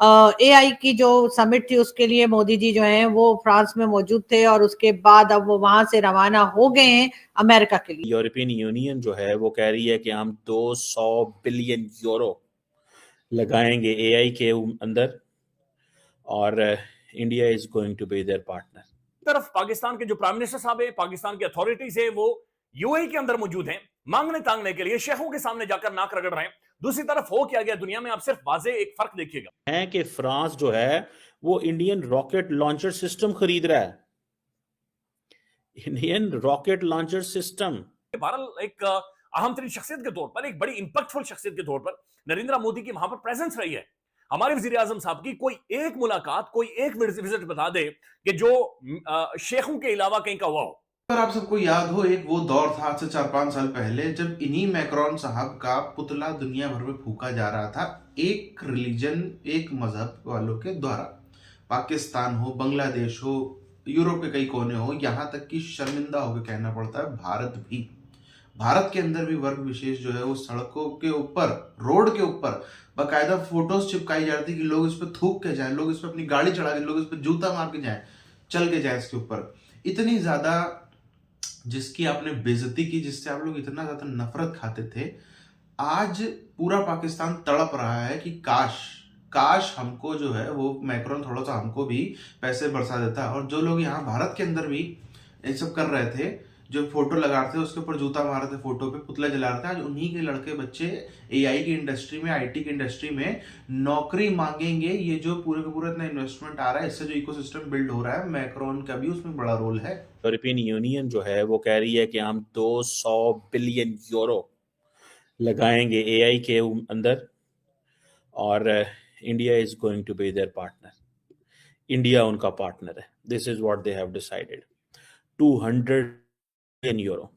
AI की जो summit थी उसके लिए मोदी जी जो हैं वो फ्रांस में मौजूद थे और उसके बाद अब वो वहां से रवाना हो गए हैं अमेरिका के लिए। यूरोपियन यूनियन जो है वो कह रही है कि हम 200 बिलियन यूरो लगाएंगे एआई के अंदर और India is going to be their partner. तरफ पाकिस्तान के जो प्राइम मिनिस्टर साहब है, पाकिस्तान की अथॉरिटीज है, वो यूएई के अंदर मौजूद हैं, मांगने तांगने के लिए शेखों के सामने जाकर नाक रगड़ रहे हैं। दूसरी तरफ हो क्या गया दुनिया में, आप सिर्फ वाजे एक फर्क देखिएगा है कि फ्रांस जो है वो इंडियन रॉकेट लॉन्चर सिस्टम खरीद रहा है, Indian rocket launcher system. Bharat एक अहम तरीन शख्सियत के तौर पर, एक बड़ी इंपैक्टफुल शख्सियत के तौर पर नरेंद्र मोदी की वहां पर प्रेजेंस रही है। हमारे वजीर आजम साहब की कोई एक मुलाकात, कोई एक विजिट बता दे कि जो शेखों के अलावा कहीं का हुआ हो। अगर आप सबको याद हो, एक वो दौर था आज से 4-5 साल पहले जब इन्हीं मैक्रोन साहब का पुतला दुनिया भर में फूका जा रहा था, एक रिलीजन, एक मजहब वालों के द्वारा। पाकिस्तान हो, बांग्लादेश हो, यूरोप के कई कोने हो, यहाँ तक कि शर्मिंदा होकर कहना पड़ता है भारत भी, भारत के अंदर भी वर्ग विशेष जो है वो सड़कों के ऊपर, रोड के ऊपर बाकायदा फोटोज चिपकाई जाती कि लोग इस पर थूक के जाएं, लोग इस पर अपनी गाड़ी चढ़ा के, लोग इस पर जूता मार के जाएं, चल के जाएं इसके ऊपर। इतनी ज्यादा जिसकी आपने बेइज्जती की, जिससे आप लोग इतना ज्यादा नफरत खाते थे, आज पूरा पाकिस्तान तड़प रहा है कि काश काश हमको जो है वो मैक्रोन थोड़ा सा हमको भी पैसे बरसा देता। और जो लोग यहाँ भारत के अंदर भी ये सब कर रहे थे, जो फोटो लगा रहे थे उसके ऊपर जूता मार रहे थे, फोटो पे पुतला जला रहे थे, आज उन्हीं के लड़के बच्चे एआई की इंडस्ट्री में, आईटी की इंडस्ट्री में नौकरी मांगेंगे। ये जो पूरे का पूरा इतना इन्वेस्टमेंट आ रहा है, इससे जो इकोसिस्टम बिल्ड हो रहा है, मैक्रोन का भी उसमें बड़ा रोल है। यूरोपियन यूनियन जो है वो कह रही है कि हम 200 बिलियन यूरो लगाएंगे एआई के अंदर और India is going to be their partner, India उनका पार्टनर है। This is what they have decided, 200 billion euro.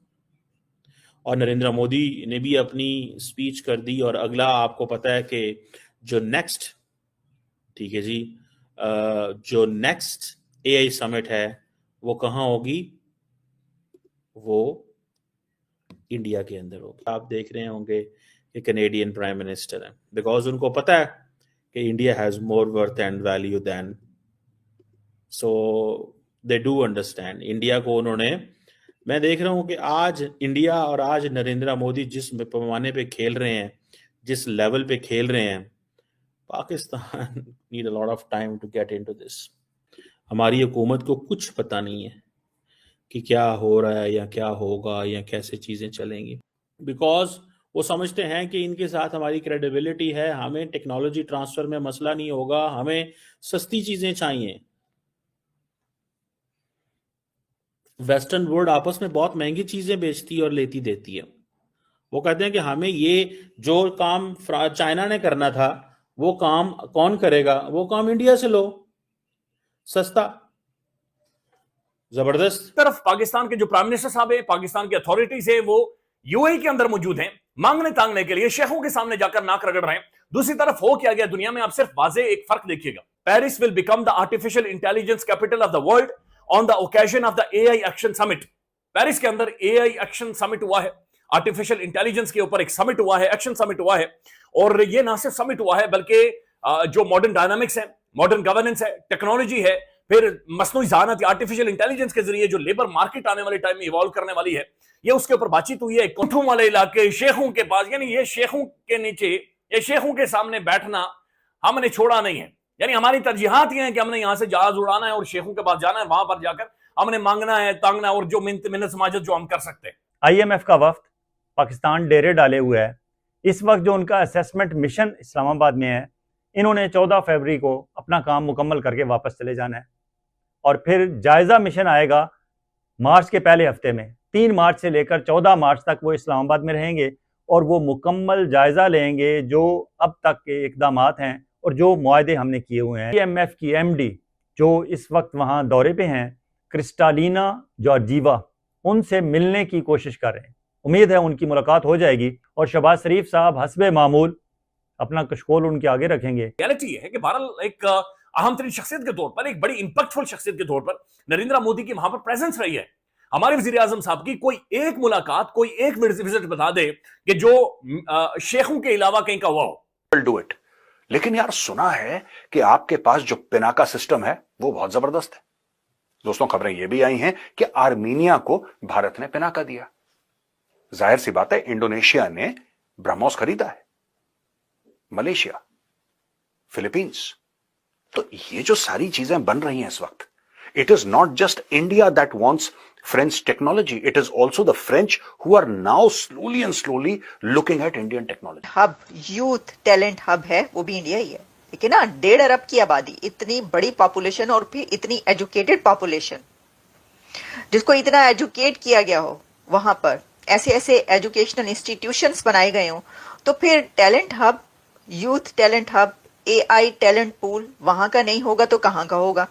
और नरेंद्र मोदी ने भी अपनी स्पीच कर दी। और अगला आपको पता है कि जो नेक्स्ट, ठीक है जी, जो नेक्स्ट एआई समिट है वो कहाँ होगी, वो इंडिया के अंदर होगी। आप देख रहे होंगे कि कनेडियन प्राइम मिनिस्टर है, बिकॉज उनको पता है कि India has more worth and value than, so they do understand India को। उन्होंने, मैं देख रहा हूं कि आज इंडिया और आज नरेंद्र मोदी जिस पैमाने पे खेल रहे हैं, जिस लेवल पे खेल रहे हैं, Pakistan need a lot of time to get into this. हमारी हुकूमत को कुछ पता नहीं है कि क्या हो रहा है या क्या होगा या कैसे चीजें चलेंगी, बिकॉज वो समझते हैं कि इनके साथ हमारी क्रेडिबिलिटी है, हमें टेक्नोलॉजी ट्रांसफर में मसला नहीं होगा, हमें सस्ती चीजें चाहिए। वेस्टर्न वर्ल्ड आपस में बहुत महंगी चीजें बेचती और लेती देती है। वो कहते हैं कि हमें ये जो काम चाइना ने करना था वो काम कौन करेगा, वो काम इंडिया से लो, सस्ता, जबरदस्त। तरफ पाकिस्तान के जो प्राइम मिनिस्टर साहब है, पाकिस्तान की अथॉरिटीज है, वो यूएई के अंदर मौजूद हैं, मांगने तांगने के लिए शेखों के सामने जाकर नाक रगड़ रहे हैं। दूसरी तरफ हो क्या गया दुनिया में, आप सिर्फ वाजे एक फर्क देखिएगा। Paris will become the artificial intelligence capital of the world on the occasion of the AI action summit. Paris के अंदर एआई एक्शन समिट हुआ है, आर्टिफिशियल इंटेलिजेंस के ऊपर एक समिट हुआ है, एक्शन समिट हुआ है। और ये ना सिर्फ समिट हुआ है बल्कि जो मॉडर्न डायनामिक्स है, मॉडर्न गवर्नेंस है, टेक्नोलॉजी है, फिर मसनूई ज़हानत, आर्टिफिशियल इंटेलिजेंस के जरिए जो लेबर मार्केट आने वाले टाइम में इवॉल्व करने वाली है, ये उसके ऊपर बातचीत हुई है। कोठों वाले इलाके, शेखों के पास, यानी ये शेखों के नीचे, ये शेखों के सामने बैठना हमने छोड़ा नहीं है। यानी हमारी तरजीहात ये हैं कि हमने यहां से जहाज उड़ाना है और शेखों के पास जाना है, वहां पर जाकर हमने मांगना है, तांगना है, और जो मिन्नत समाजत जो हम कर सकते हैं। आईएमएफ का वफ्द पाकिस्तान डेरे डाले हुए है। इस वक्त जो उनका असेसमेंट मिशन इस्लामाबाद में है, इन्होंने 14 फरवरी को अपना काम मुकम्मल करके वापस चले जाना है और फिर जायज़ा मिशन आएगा मार्च के पहले हफ्ते में। 3 मार्च से लेकर 14 मार्च तक वो इस्लामाबाद में रहेंगे और वो मुकम्मल जायज़ा लेंगे जो अब तक के इकदामात हैं और जो मुआहदे हमने किए हुए हैं। आईएमएफ की एमडी जो इस वक्त वहाँ दौरे पे हैं, क्रिस्टालिना जॉर्जीवा, उनसे मिलने की कोशिश कर रहे हैं। उम्मीद है उनकी मुलाकात हो जाएगी और शहबाज शरीफ साहब हस्बे मामूल अपना कशकोल उनके आगे रखेंगे। रियलिटी है कि भारत एक अहम तरीन शख्सियत के तौर पर, एक बड़ी इंपैक्टफुल शख्सियत के तौर पर नरेंद्र मोदी की वहां पर प्रेजेंस रही है। हमारे वजीर आजम साहब की कोई एक मुलाकात, कोई एक विजिट बता दे कि जो शेखों के अलावा कहीं का हुआ हो। डू इट लेकिन यार सुना है कि आपके पास जो पिनाका सिस्टम है वो बहुत जबरदस्त है। दोस्तों, खबरें यह भी आई हैं कि आर्मीनिया को भारत ने पिनाका दिया। जाहिर सी बात है, इंडोनेशिया ने ब्रह्मोस खरीदा है, मलेशिया, फिलीपींस। तो ये जो सारी चीजें बन रही हैं इस वक्त, it is not just India that wants French technology. It is also the French who are now slowly and slowly looking at Indian technology. Hub, youth talent hub है, वो भी इंडिया ही है। लेकिन ना 1.5 अरब की आबादी, इतनी बड़ी पॉपुलेशन और फिर इतनी एजुकेटेड पॉपुलेशन, जिसको इतना एजुकेट किया गया हो, वहां पर ऐसे ऐसे एजुकेशनल इंस्टीट्यूशंस बनाए गए हो, तो फिर talent hub, youth talent hub, AI talent pool वहां का नहीं होगा तो कहां का होगा?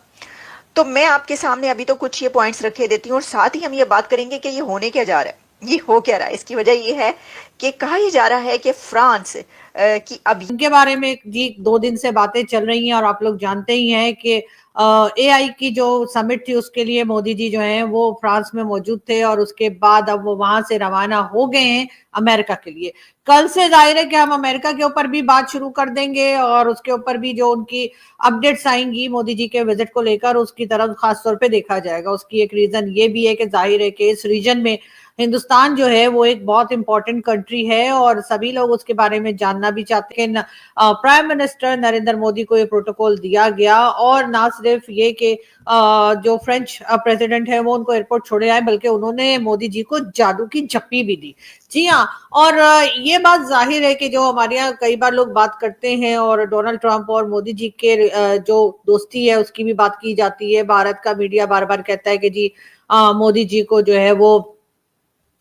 तो मैं आपके सामने अभी तो कुछ ये पॉइंट्स रखे देती हूँ, और साथ ही हम ये बात करेंगे कि ये होने क्या जा रहा है, ये हो क्या रहा है। इसकी वजह ये है कि कहा यह जा रहा है कि फ्रांस की अभी इनके बारे में जी 2 दिन से बातें चल रही हैं, और आप लोग जानते ही हैं कि AI की जो समिट थी उसके लिए मोदी जी जो हैं वो फ्रांस में मौजूद थे, और उसके बाद अब वो वहां से रवाना हो गए हैं अमेरिका के लिए। कल से जाहिर है कि हम अमेरिका के ऊपर भी बात शुरू कर देंगे, और उसके ऊपर भी जो उनकी अपडेट्स आएंगी मोदी जी के विजिट को लेकर, उसकी तरफ खास तौर पे देखा जाएगा। उसकी एक रीजन ये भी है कि जाहिर है कि इस रीजन में हिंदुस्तान जो है वो एक बहुत इंपॉर्टेंट कंट्री है, और सभी लोग उसके बारे में जानना भी चाहते हैं। प्राइम मिनिस्टर नरेंद्र मोदी को ये प्रोटोकॉल दिया गया, और ना सिर्फ ये कि जो फ्रेंच प्रेसिडेंट है वो उनको एयरपोर्ट छोड़े आए, बल्कि उन्होंने मोदी जी को जादू की झप्पी भी दी। जी हाँ, और ये बात जाहिर है कि जो हमारे यहाँ कई बार लोग बात करते हैं, और डोनाल्ड ट्रंप और मोदी जी के जो दोस्ती है उसकी भी बात की जाती है। भारत का मीडिया बार बार कहता है कि जी मोदी जी को जो है वो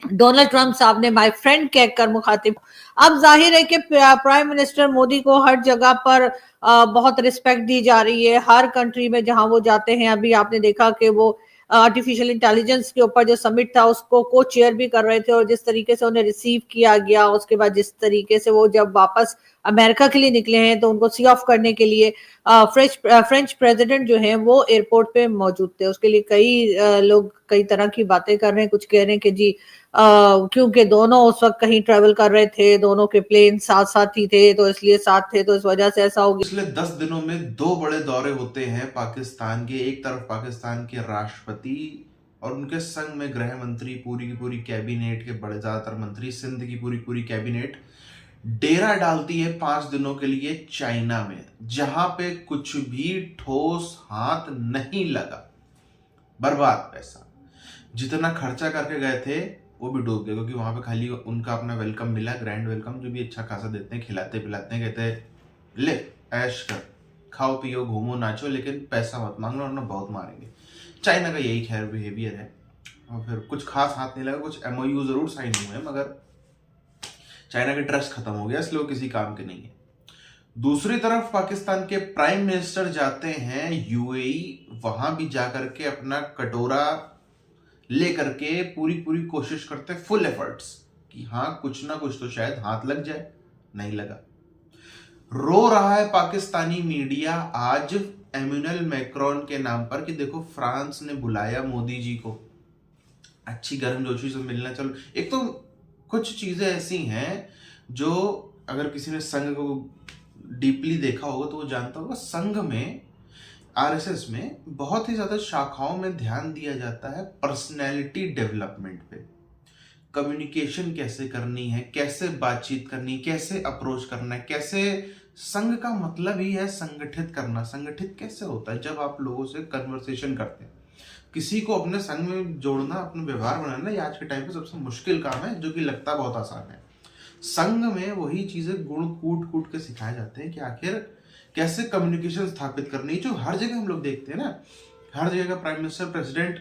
डोनाल्ड ट्रंप साहब ने माय फ्रेंड कहकर मुखातिब। अब जाहिर है कि प्राइम मिनिस्टर मोदी को हर जगह पर बहुत रिस्पेक्ट दी जा रही है, हर कंट्री में जहां वो जाते हैं। अभी आपने देखा कि वो आर्टिफिशियल इंटेलिजेंस के ऊपर जो समिट था उसको को चेयर भी कर रहे थे, और जिस तरीके से उन्हें रिसीव किया गया, उसके बाद जिस तरीके से वो जब वापस अमेरिका के लिए निकले हैं तो उनको सी ऑफ करने के लिए फ्रेंच प्रेसिडेंट जो है वो एयरपोर्ट पे मौजूद थे। उसके लिए कई लोग कई तरह की बातें कर रहे हैं। कुछ कह रहे हैं कि जी क्योंकि दोनों उस वक्त कहीं ट्रेवल कर रहे थे, दोनों के प्लेन साथ साथ ही थे, तो इसलिए साथ थे, तो इस वजह से ऐसा हो गया। पिछले 10 दिनों में 2 बड़े दौरे होते हैं पाकिस्तान के। एक तरफ पाकिस्तान के राष्ट्रपति और उनके संग में गृह मंत्री, पूरी की पूरी कैबिनेट के बड़े ज्यादातर मंत्री, सिंध की पूरी पूरी कैबिनेट डेरा डालती है 5 दिनों के लिए चाइना में, जहां पे कुछ भी ठोस हाथ नहीं लगा। बर्बाद पैसा, जितना खर्चा करके गए थे वो भी डूब गया, क्योंकि वहां पे खाली उनका अपना वेलकम मिला, ग्रैंड वेलकम, जो भी अच्छा खासा देते हैं, खिलाते पिलाते हैं, कहते हैं ले ऐश कर, खाओ पियो घूमो नाचो, लेकिन पैसा मत मांगो वरना बहुत मारेंगे। चाइना का यही खैर बिहेवियर है। और फिर कुछ खास हाथ नहीं लगा, कुछ MOU जरूर साइन हुए, मगर चाइना के ट्रस्ट खत्म हो गया, इसलिए वो किसी काम के नहीं है। दूसरी तरफ पाकिस्तान के प्राइम मिनिस्टर जाते हैं UAE, वहां भी जाकर के अपना कटोरा लेकर के पूरी पूरी कोशिश करते, फुल एफर्ट्स कि हाँ कुछ ना कुछ तो शायद हाथ लग जाए। नहीं लगा। रो रहा है पाकिस्तानी मीडिया आज एम्यूनल मैक्रोन के नाम पर कि देखो फ्रांस ने बुलाया मोदी जी को, अच्छी गर्मजोशी से मिलना। चलो, एक तो कुछ चीजें ऐसी हैं जो अगर किसी ने संघ को डीपली देखा होगा तो वो जानता होगा, संघ में RSS में बहुत ही ज्यादा शाखाओं में ध्यान दिया जाता है पर्सनैलिटी डेवलपमेंट पे। कम्युनिकेशन कैसे करनी है, कैसे बातचीत करनी, कैसे अप्रोच करना है, कैसे। संघ का मतलब ही है संगठित करना। संगठित कैसे होता है? जब आप लोगों से कन्वर्सेशन करते हैं। किसी को अपने संघ में जोड़ना, अपना व्यवहार बनाना, ये आज के टाइम पे सबसे मुश्किल काम है, जो कि लगता बहुत आसान है। संघ में वही चीजें गुण कूट कूट के सिखाए जाते हैं कि आखिर कैसे कम्युनिकेशन स्थापित करनी है, जो हर जगह हम लोग देखते हैं ना। हर जगह का प्राइम मिनिस्टर, प्रेसिडेंट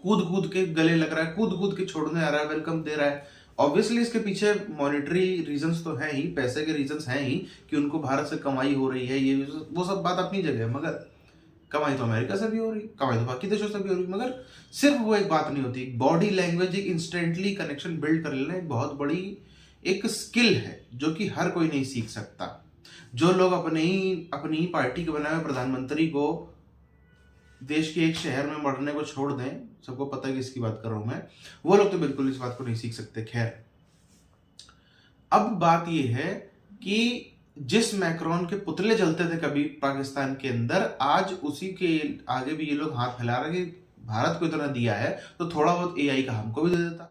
कूद कूद के गले लग रहा है, कूद कूद के छोड़ने आ रहा है, वेलकम दे रहा है। ऑब्वियसली इसके पीछे मॉनेटरी रीजंस तो है ही, पैसे के रीजंस हैं ही कि उनको भारत से कमाई हो रही है, ये वो सब बात अपनी जगह है। मगर कमाई तो अमेरिका से भी हो रही, कमाई तो बाकी देशों से भी हो रही, मगर सिर्फ वो एक बात नहीं होती। बॉडी लैंग्वेज, एक इंस्टेंटली कनेक्शन बिल्ड कर लेना एक बहुत बड़ी एक स्किल है, जो कि हर कोई नहीं सीख सकता। जो लोग अपनी ही पार्टी के बनाए हुए प्रधानमंत्री को देश के एक शहर में मरने को छोड़ दें, सबको पता है कि इसकी बात कर रहा हूं मैं, वो लोग तो बिल्कुल इस बात को नहीं सीख सकते। खैर, अब बात यह है कि जिस मैक्रोन के पुतले जलते थे कभी पाकिस्तान के अंदर, आज उसी के आगे भी ये लोग हाथ फैला रहे हैं कि भारत को इतना दिया है तो थोड़ा बहुत एआई का हमको भी दे देता।